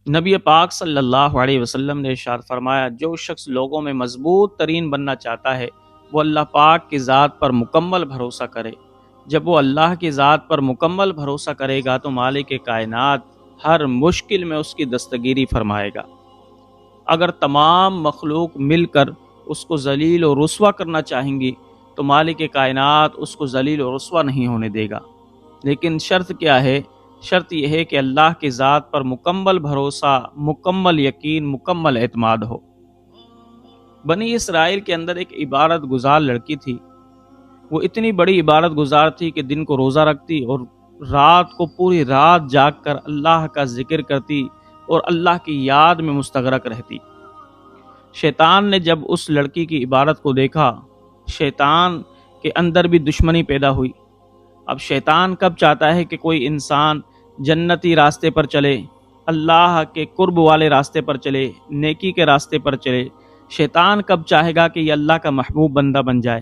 نبی پاک صلی اللہ علیہ وسلم نے ارشاد فرمایا، جو شخص لوگوں میں مضبوط ترین بننا چاہتا ہے وہ اللہ پاک کی ذات پر مکمل بھروسہ کرے۔ جب وہ اللہ کی ذات پر مکمل بھروسہ کرے گا تو مالک کائنات ہر مشکل میں اس کی دستگیری فرمائے گا۔ اگر تمام مخلوق مل کر اس کو ذلیل و رسوا کرنا چاہیں گی تو مالک کائنات اس کو ذلیل و رسوا نہیں ہونے دے گا۔ لیکن شرط کیا ہے؟ شرط یہ ہے کہ اللہ کی ذات پر مکمل بھروسہ، مکمل یقین، مکمل اعتماد ہو۔ بنی اسرائیل کے اندر ایک عبادت گزار لڑکی تھی۔ وہ اتنی بڑی عبادت گزار تھی کہ دن کو روزہ رکھتی اور رات کو پوری رات جاگ کر اللہ کا ذکر کرتی اور اللہ کی یاد میں مستغرق رہتی۔ شیطان نے جب اس لڑکی کی عبادت کو دیکھا، شیطان کے اندر بھی دشمنی پیدا ہوئی۔ اب شیطان کب چاہتا ہے کہ کوئی انسان جنتی راستے پر چلے، اللہ کے قرب والے راستے پر چلے، نیکی کے راستے پر چلے؟ شیطان کب چاہے گا کہ یہ اللہ کا محبوب بندہ بن جائے؟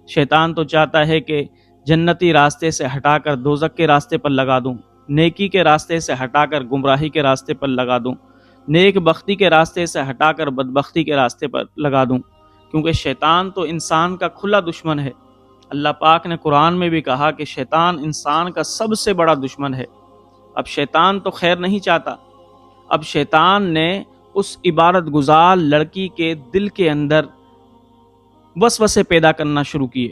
شیطان تو چاہتا ہے کہ جنتی راستے سے ہٹا کر دوزخ کے راستے پر لگا دوں، نیکی کے راستے سے ہٹا کر گمراہی کے راستے پر لگا دوں، نیک بختی کے راستے سے ہٹا کر بدبختی کے راستے پر لگا دوں، کیونکہ شیطان تو انسان کا کھلا دشمن ہے۔ اللہ پاک نے قرآن میں بھی کہا کہ شیطان انسان کا سب سے بڑا دشمن ہے۔ اب شیطان تو خیر نہیں چاہتا۔ اب شیطان نے اس عبادت گزار لڑکی کے دل کے اندر وسوسے پیدا کرنا شروع کیے،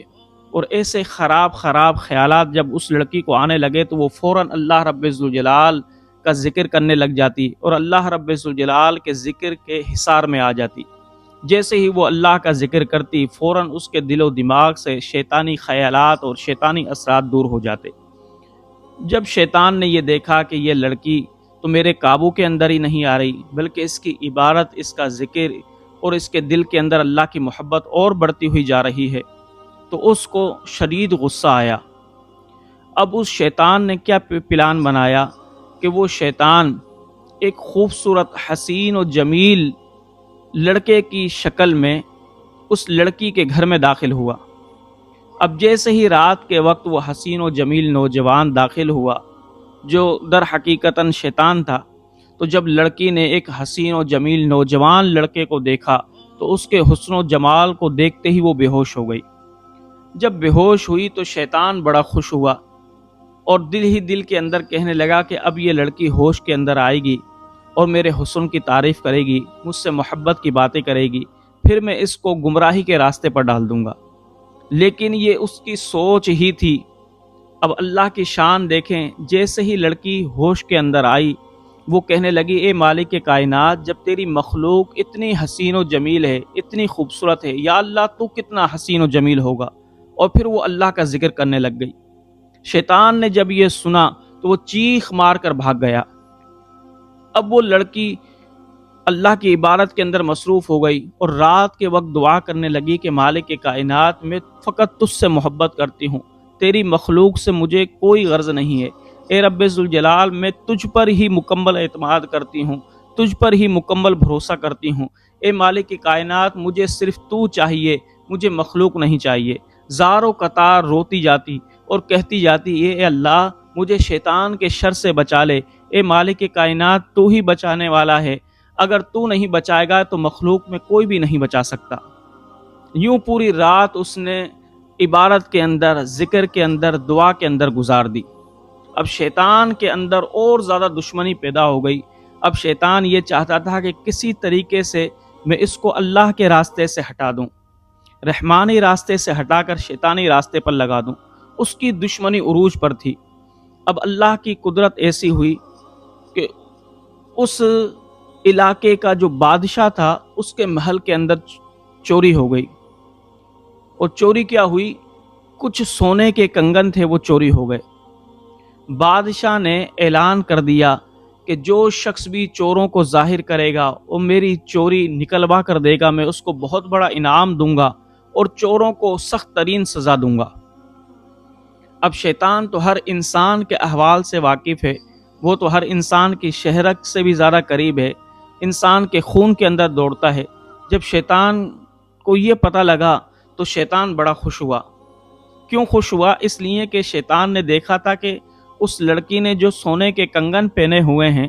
اور ایسے خراب خیالات جب اس لڑکی کو آنے لگے تو وہ فوراً اللہ رب ذوالجلال کا ذکر کرنے لگ جاتی اور اللہ رب ذوالجلال کے ذکر کے حصار میں آ جاتی۔ جیسے ہی وہ اللہ کا ذکر کرتی فوراً اس کے دل و دماغ سے شیطانی خیالات اور شیطانی اثرات دور ہو جاتے۔ جب شیطان نے یہ دیکھا کہ یہ لڑکی تو میرے قابو کے اندر ہی نہیں آ رہی، بلکہ اس کی عبادت، اس کا ذکر اور اس کے دل کے اندر اللہ کی محبت اور بڑھتی ہوئی جا رہی ہے، تو اس کو شدید غصہ آیا۔ اب اس شیطان نے کیا پلان بنایا کہ وہ شیطان ایک خوبصورت، حسین و جمیل لڑکے کی شکل میں اس لڑکی کے گھر میں داخل ہوا۔ اب جیسے ہی رات کے وقت وہ حسین و جمیل نوجوان داخل ہوا جو در حقیقتاً شیطان تھا، تو جب لڑکی نے ایک حسین و جمیل نوجوان لڑکے کو دیکھا تو اس کے حسن و جمال کو دیکھتے ہی وہ بے ہوش ہو گئی۔ جب بے ہوش ہوئی تو شیطان بڑا خوش ہوا اور دل ہی دل کے اندر کہنے لگا کہ اب یہ لڑکی ہوش کے اندر آئے گی اور میرے حسن کی تعریف کرے گی، مجھ سے محبت کی باتیں کرے گی، پھر میں اس کو گمراہی کے راستے پر ڈال دوں گا۔ لیکن یہ اس کی سوچ ہی تھی۔ اب اللہ کی شان دیکھیں، جیسے ہی لڑکی ہوش کے اندر آئی وہ کہنے لگی، اے مالک کائنات، جب تیری مخلوق اتنی حسین و جمیل ہے، اتنی خوبصورت ہے، یا اللہ تو کتنا حسین و جمیل ہوگا؟ اور پھر وہ اللہ کا ذکر کرنے لگ گئی۔ شیطان نے جب یہ سنا تو وہ چیخ مار کر بھاگ گیا۔ اب وہ لڑکی اللہ کی عبادت کے اندر مصروف ہو گئی اور رات کے وقت دعا کرنے لگی کہ مالک کائنات، میں فقط تجھ سے محبت کرتی ہوں، تیری مخلوق سے مجھے کوئی غرض نہیں ہے۔ اے رب ذوالجلال، میں تجھ پر ہی مکمل اعتماد کرتی ہوں، تجھ پر ہی مکمل بھروسہ کرتی ہوں۔ اے مالک کائنات، مجھے صرف تو چاہیے، مجھے مخلوق نہیں چاہیے۔ زار و قطار روتی جاتی اور کہتی جاتی، اے اللہ، مجھے شیطان کے شر سے بچا لے۔ اے مالک کائنات، تو ہی بچانے والا ہے، اگر تو نہیں بچائے گا تو مخلوق میں کوئی بھی نہیں بچا سکتا۔ یوں پوری رات اس نے عبادت کے اندر، ذکر کے اندر، دعا کے اندر گزار دی۔ اب شیطان کے اندر اور زیادہ دشمنی پیدا ہو گئی۔ اب شیطان یہ چاہتا تھا کہ کسی طریقے سے میں اس کو اللہ کے راستے سے ہٹا دوں، رحمانی راستے سے ہٹا کر شیطانی راستے پر لگا دوں۔ اس کی دشمنی عروج پر تھی۔ اب اللہ کی قدرت ایسی ہوئی کہ اس علاقے کا جو بادشاہ تھا اس کے محل کے اندر چوری ہو گئی۔ اور چوری کیا ہوئی؟ کچھ سونے کے کنگن تھے، وہ چوری ہو گئے۔ بادشاہ نے اعلان کر دیا کہ جو شخص بھی چوروں کو ظاہر کرے گا اور میری چوری نکلوا کر دے گا، میں اس کو بہت بڑا انعام دوں گا اور چوروں کو سخت ترین سزا دوں گا۔ اب شیطان تو ہر انسان کے احوال سے واقف ہے، وہ تو ہر انسان کی شہرت سے بھی زیادہ قریب ہے، انسان کے خون کے اندر دوڑتا ہے۔ جب شیطان کو یہ پتہ لگا تو شیطان بڑا خوش ہوا۔ کیوں خوش ہوا؟ اس لیے کہ شیطان نے دیکھا تھا کہ اس لڑکی نے جو سونے کے کنگن پہنے ہوئے ہیں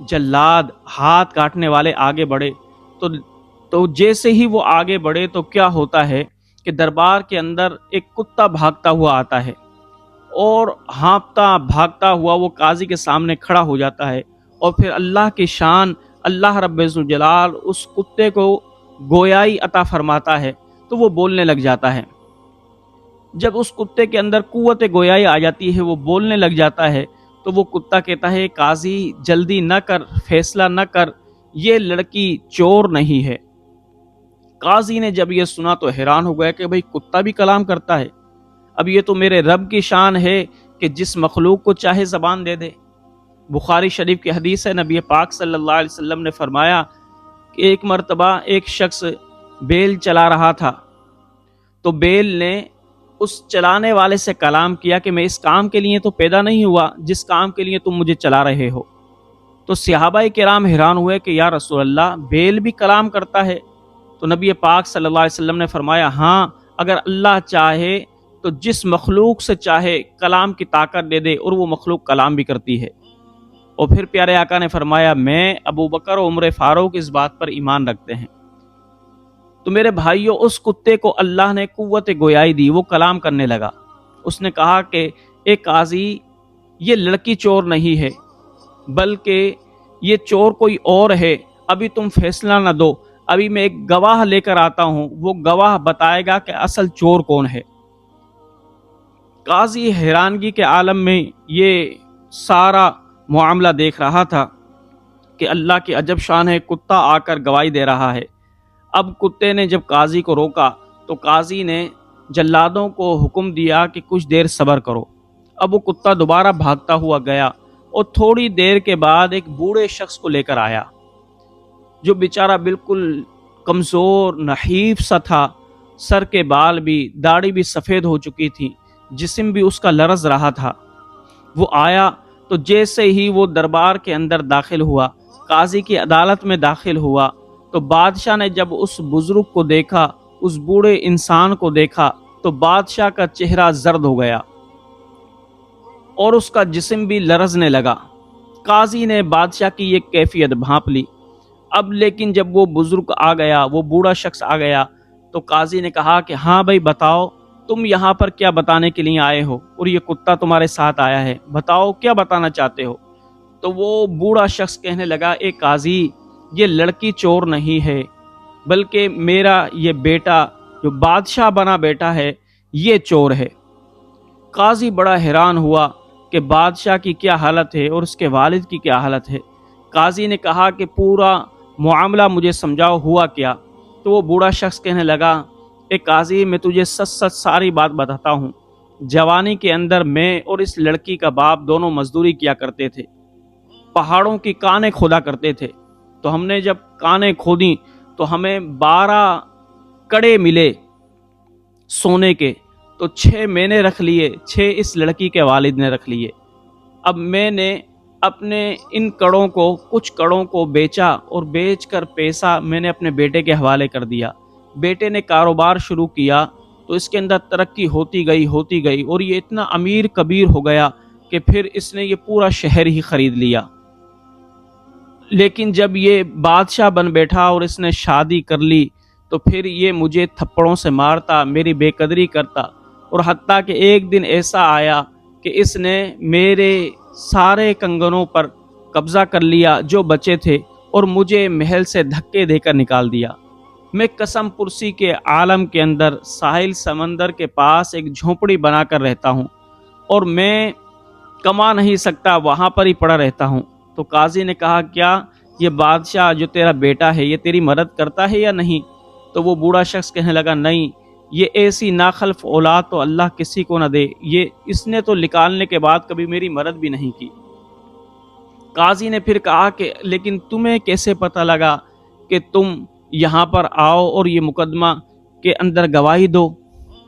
جلاد ہاتھ کاٹنے والے آگے بڑھے تو جیسے ہی وہ آگے بڑھے تو کیا ہوتا ہے کہ دربار کے اندر ایک کتا بھاگتا ہوا آتا ہے اور ہانپتا بھاگتا ہوا وہ قاضی کے سامنے کھڑا ہو جاتا ہے، اور پھر اللہ کی شان، اللہ رب الجلال اس کتے کو گویائی عطا فرماتا ہے تو وہ بولنے لگ جاتا ہے۔ جب اس کتے کے اندر قوت گویائی آ جاتی ہے، وہ بولنے لگ جاتا ہے، تو وہ کتا کہتا ہے قاضی جلدی نہ کر، فیصلہ نہ کر، یہ لڑکی چور نہیں ہے۔ قاضی نے جب یہ سنا تو حیران ہو گیا کہ بھئی کتا بھی کلام کرتا ہے، اب یہ تو میرے رب کی شان ہے کہ جس مخلوق کو چاہے زبان دے دے۔ بخاری شریف کی حدیث ہے، نبی پاک صلی اللہ علیہ وسلم نے فرمایا کہ ایک مرتبہ ایک شخص بیل چلا رہا تھا، تو بیل نے اس چلانے والے سے کلام کیا کہ میں اس کام کے لیے تو پیدا نہیں ہوا جس کام کے لیے تم مجھے چلا رہے ہو۔ تو صحابہ کرام حیران ہوئے کہ یا رسول اللہ، بیل بھی کلام کرتا ہے؟ تو نبی پاک صلی اللہ علیہ وسلم نے فرمایا ہاں، اگر اللہ چاہے تو جس مخلوق سے چاہے کلام کی طاقت دے دے اور وہ مخلوق کلام بھی کرتی ہے۔ اور پھر پیارے آقا نے فرمایا میں، ابو بکر اور عمر فاروق اس بات پر ایمان رکھتے ہیں۔ تو میرے بھائیوں، اس کتے کو اللہ نے قوت گویائی دی، وہ کلام کرنے لگا۔ اس نے کہا کہ اے قاضی، یہ لڑکی چور نہیں ہے بلکہ یہ چور کوئی اور ہے، ابھی تم فیصلہ نہ دو، ابھی میں ایک گواہ لے کر آتا ہوں، وہ گواہ بتائے گا کہ اصل چور کون ہے۔ قاضی حیرانگی کے عالم میں یہ سارا معاملہ دیکھ رہا تھا کہ اللہ کی عجب شان ہے، کتا آ کر گواہی دے رہا ہے۔ اب کتے نے جب قاضی کو روکا تو قاضی نے جلادوں کو حکم دیا کہ کچھ دیر صبر کرو۔ اب وہ کتا دوبارہ بھاگتا ہوا گیا اور تھوڑی دیر کے بعد ایک بوڑھے شخص کو لے کر آیا، جو بیچارہ بالکل کمزور نحیف سا تھا، سر کے بال بھی، داڑھی بھی سفید ہو چکی تھی، جسم بھی اس کا لرز رہا تھا۔ وہ آیا تو جیسے ہی وہ دربار کے اندر داخل ہوا، قاضی کی عدالت میں داخل ہوا، تو بادشاہ نے جب اس بزرگ کو دیکھا، اس بوڑھے انسان کو دیکھا، تو بادشاہ کا چہرہ زرد ہو گیا اور اس کا جسم بھی لرزنے لگا۔ قاضی نے بادشاہ کی یہ کیفیت بھانپ لی۔ اب لیکن جب وہ بزرگ آ گیا، وہ بوڑھا شخص آ گیا، تو قاضی نے کہا کہ ہاں بھائی بتاؤ، تم یہاں پر کیا بتانے کے لیے آئے ہو، اور یہ کتا تمہارے ساتھ آیا ہے، بتاؤ کیا بتانا چاہتے ہو۔ تو وہ بوڑھا شخص کہنے لگا اے قاضی، یہ لڑکی چور نہیں ہے بلکہ میرا یہ بیٹا جو بادشاہ بنا بیٹا ہے یہ چور ہے۔ قاضی بڑا حیران ہوا کہ بادشاہ کی کیا حالت ہے اور اس کے والد کی کیا حالت ہے۔ قاضی نے کہا کہ پورا معاملہ مجھے سمجھاؤ، ہوا کیا۔ تو وہ بوڑھا شخص کہنے لگا اے قاضی، میں تجھے سچ سچ ساری بات بتاتا ہوں۔ جوانی کے اندر میں اور اس لڑکی کا باپ دونوں مزدوری کیا کرتے تھے، پہاڑوں کی کانیں کھودا کرتے تھے۔ تو ہم نے جب کانیں کھودی تو ہمیں 12 کڑے ملے سونے کے، تو 6 میں نے رکھ لیے، 6 اس لڑکی کے والد نے رکھ لیے۔ اب میں نے اپنے ان کڑوں کو، کچھ کڑوں کو بیچا اور بیچ کر پیسہ میں نے اپنے بیٹے کے حوالے کر دیا۔ بیٹے نے کاروبار شروع کیا تو اس کے اندر ترقی ہوتی گئی اور یہ اتنا امیر کبیر ہو گیا کہ پھر اس نے یہ پورا شہر ہی خرید لیا۔ لیکن جب یہ بادشاہ بن بیٹھا اور اس نے شادی کر لی تو پھر یہ مجھے تھپڑوں سے مارتا، میری بے قدری کرتا، اور حتیٰ کہ ایک دن ایسا آیا کہ اس نے میرے سارے کنگنوں پر قبضہ کر لیا جو بچے تھے، اور مجھے محل سے دھکے دے کر نکال دیا۔ میں قسم پرسی کے عالم کے اندر ساحل سمندر کے پاس ایک جھونپڑی بنا کر رہتا ہوں، اور میں کما نہیں سکتا، وہاں پر ہی پڑا رہتا ہوں۔ تو قاضی نے کہا کیا یہ بادشاہ جو تیرا بیٹا ہے یہ تیری مدد کرتا ہے یا نہیں؟ تو وہ بوڑھا شخص کہنے لگا نہیں، یہ ایسی ناخلف اولاد تو اللہ کسی کو نہ دے، اس نے تو نکالنے کے بعد کبھی میری مدد بھی نہیں کی۔ قاضی نے پھر کہا کہ لیکن تمہیں کیسے پتہ لگا کہ تم یہاں پر آؤ اور یہ مقدمہ کے اندر گواہی دو؟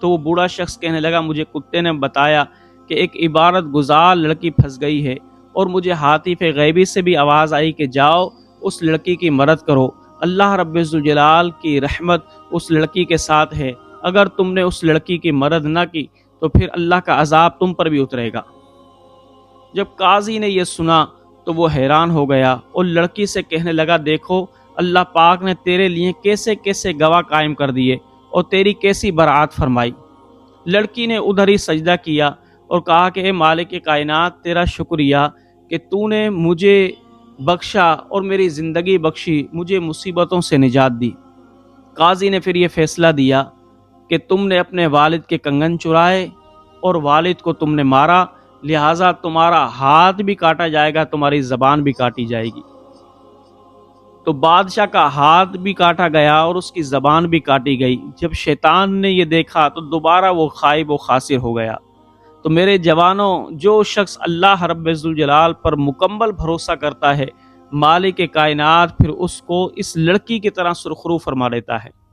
تو وہ بوڑھا شخص کہنے لگا مجھے کتے نے بتایا کہ ایک عبارت گزار لڑکی پھنس گئی ہے، اور مجھے حاطف غیبی سے بھی آواز آئی کہ جاؤ اس لڑکی کی مدد کرو، اللہ رب الجلال کی رحمت اس لڑکی کے ساتھ ہے، اگر تم نے اس لڑکی کی مدد نہ کی تو پھر اللہ کا عذاب تم پر بھی اترے گا۔ جب قاضی نے یہ سنا تو وہ حیران ہو گیا اور لڑکی سے کہنے لگا دیکھو اللہ پاک نے تیرے لیے کیسے کیسے گواہ قائم کر دیے اور تیری کیسی برات فرمائی۔ لڑکی نے ادھر ہی سجدہ کیا اور کہا کہ اے مالک کائنات تیرا شکریہ کہ تو نے مجھے بخشا اور میری زندگی بخشی، مجھے مصیبتوں سے نجات دی۔ قاضی نے پھر یہ فیصلہ دیا کہ تم نے اپنے والد کے کنگن چرائے اور والد کو تم نے مارا، لہٰذا تمہارا ہاتھ بھی کاٹا جائے گا، تمہاری زبان بھی کاٹی جائے گی۔ تو بادشاہ کا ہاتھ بھی کاٹا گیا اور اس کی زبان بھی کاٹی گئی۔ جب شیطان نے یہ دیکھا تو دوبارہ وہ خائب و خاسر ہو گیا۔ تو میرے جوانوں، جو شخص اللہ رب ذوالجلال پر مکمل بھروسہ کرتا ہے، مالک کائنات پھر اس کو اس لڑکی کی طرح سرخرو فرما لیتا ہے۔